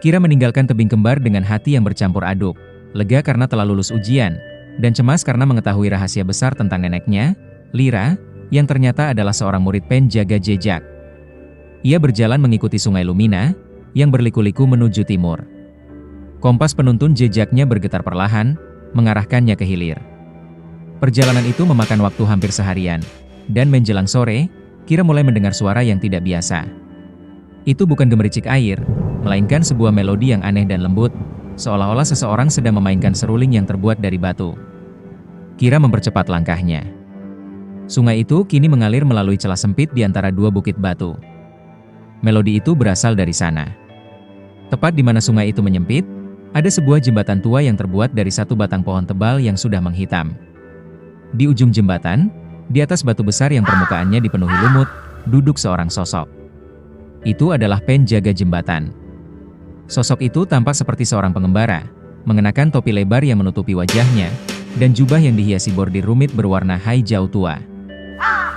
Kira meninggalkan tebing kembar dengan hati yang bercampur aduk, lega karena telah lulus ujian, dan cemas karena mengetahui rahasia besar tentang neneknya, Lyra, yang ternyata adalah seorang murid penjaga jejak. Ia berjalan mengikuti sungai Lumina, yang berliku-liku menuju timur. Kompas penuntun jejaknya bergetar perlahan, mengarahkannya ke hilir. Perjalanan itu memakan waktu hampir seharian, dan menjelang sore, Kira mulai mendengar suara yang tidak biasa. Itu bukan gemericik air, melainkan sebuah melodi yang aneh dan lembut, seolah-olah seseorang sedang memainkan seruling yang terbuat dari batu. Kira mempercepat langkahnya. Sungai itu kini mengalir melalui celah sempit di antara dua bukit batu. Melodi itu berasal dari sana. Tepat di mana sungai itu menyempit, ada sebuah jembatan tua yang terbuat dari satu batang pohon tebal yang sudah menghitam. Di ujung jembatan, di atas batu besar yang permukaannya dipenuhi lumut, duduk seorang sosok. Itu adalah penjaga jembatan. Sosok itu tampak seperti seorang pengembara, mengenakan topi lebar yang menutupi wajahnya, dan jubah yang dihiasi bordir rumit berwarna hijau tua.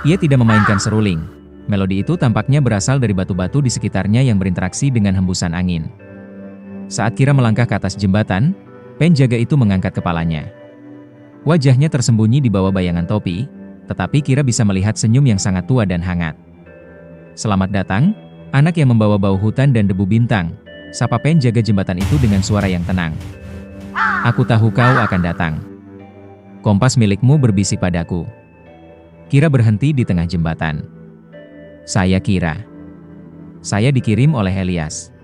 Ia tidak memainkan seruling. Melodi itu tampaknya berasal dari batu-batu di sekitarnya yang berinteraksi dengan hembusan angin. Saat Kira melangkah ke atas jembatan, penjaga itu mengangkat kepalanya. Wajahnya tersembunyi di bawah bayangan topi, tetapi Kira bisa melihat senyum yang sangat tua dan hangat. "Selamat datang, anak yang membawa bau hutan dan debu bintang," sapa penjaga jembatan itu dengan suara yang tenang. "Aku tahu kau akan datang. Kompas milikmu berbisik padaku." Kira berhenti di tengah jembatan. "Saya Kira. Saya dikirim oleh Elias.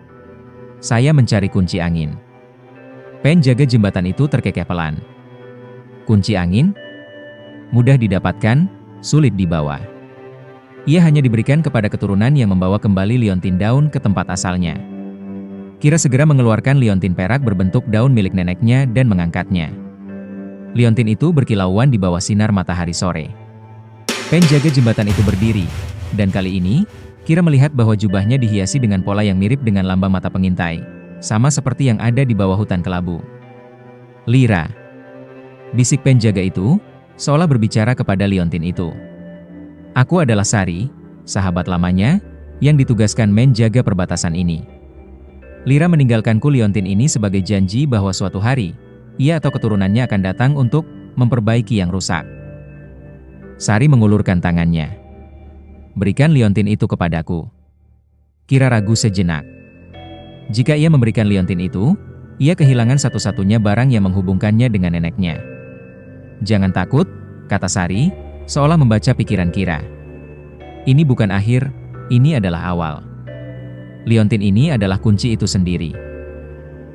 Saya mencari kunci angin." Penjaga jembatan itu terkekeh pelan. "Kunci angin? Mudah didapatkan, sulit dibawa. Ia hanya diberikan kepada keturunan yang membawa kembali liontin daun ke tempat asalnya." Kira segera mengeluarkan liontin perak berbentuk daun milik neneknya dan mengangkatnya. Liontin itu berkilauan di bawah sinar matahari sore. Penjaga jembatan itu berdiri, dan kali ini, Kira melihat bahwa jubahnya dihiasi dengan pola yang mirip dengan lambang mata pengintai, sama seperti yang ada di bawah hutan kelabu. "Lyra," bisik penjaga itu, seolah berbicara kepada liontin itu. "Aku adalah Sari, sahabat lamanya, yang ditugaskan menjaga perbatasan ini. Lyra meninggalkanku liontin ini sebagai janji bahwa suatu hari, ia atau keturunannya akan datang untuk memperbaiki yang rusak." Sari mengulurkan tangannya. "Berikan liontin itu kepadaku." Kira ragu sejenak. Jika ia memberikan liontin itu, ia kehilangan satu-satunya barang yang menghubungkannya dengan neneknya. "Jangan takut," kata Sari, seolah membaca pikiran Kira. "Ini bukan akhir, ini adalah awal. Liontin ini adalah kunci itu sendiri."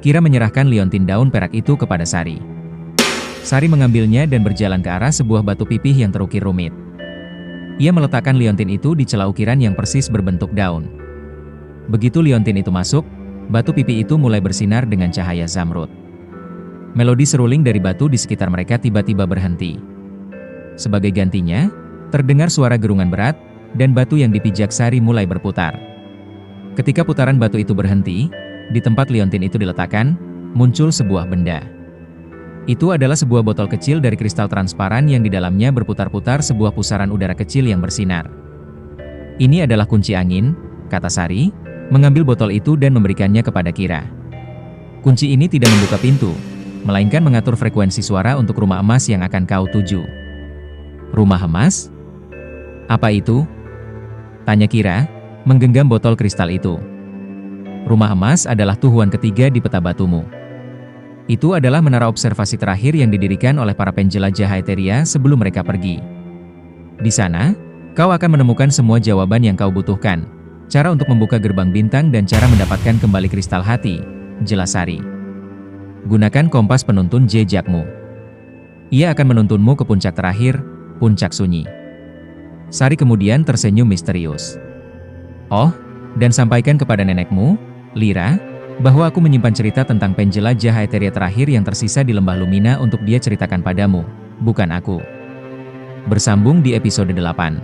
Kira menyerahkan liontin daun perak itu kepada Sari. Sari mengambilnya dan berjalan ke arah sebuah batu pipih yang terukir rumit. Ia meletakkan liontin itu di celah ukiran yang persis berbentuk daun. Begitu liontin itu masuk, batu pipih itu mulai bersinar dengan cahaya zamrud. Melodi seruling dari batu di sekitar mereka tiba-tiba berhenti. Sebagai gantinya, terdengar suara gerungan berat, dan batu yang dipijak Sari mulai berputar. Ketika putaran batu itu berhenti, di tempat liontin itu diletakkan, muncul sebuah benda. Itu adalah sebuah botol kecil dari kristal transparan yang di dalamnya berputar-putar sebuah pusaran udara kecil yang bersinar. "Ini adalah kunci angin," kata Sari, mengambil botol itu dan memberikannya kepada Kira. "Kunci ini tidak membuka pintu, melainkan mengatur frekuensi suara untuk rumah emas yang akan kau tuju." "Rumah emas? Apa itu?" tanya Kira, menggenggam botol kristal itu. "Rumah emas adalah tujuan ketiga di peta batumu. Itu adalah menara observasi terakhir yang didirikan oleh para penjelajah Eteria sebelum mereka pergi. Di sana, kau akan menemukan semua jawaban yang kau butuhkan, cara untuk membuka gerbang bintang dan cara mendapatkan kembali kristal hati," jelas Sari. "Gunakan kompas penuntun jejakmu. Ia akan menuntunmu ke puncak terakhir, puncak sunyi." Sari kemudian tersenyum misterius. "Oh, dan sampaikan kepada nenekmu, Lyra, bahwa aku menyimpan cerita tentang penjelajah Eteria terakhir yang tersisa di Lembah Lumina untuk dia ceritakan padamu, bukan aku." Bersambung di episode 8.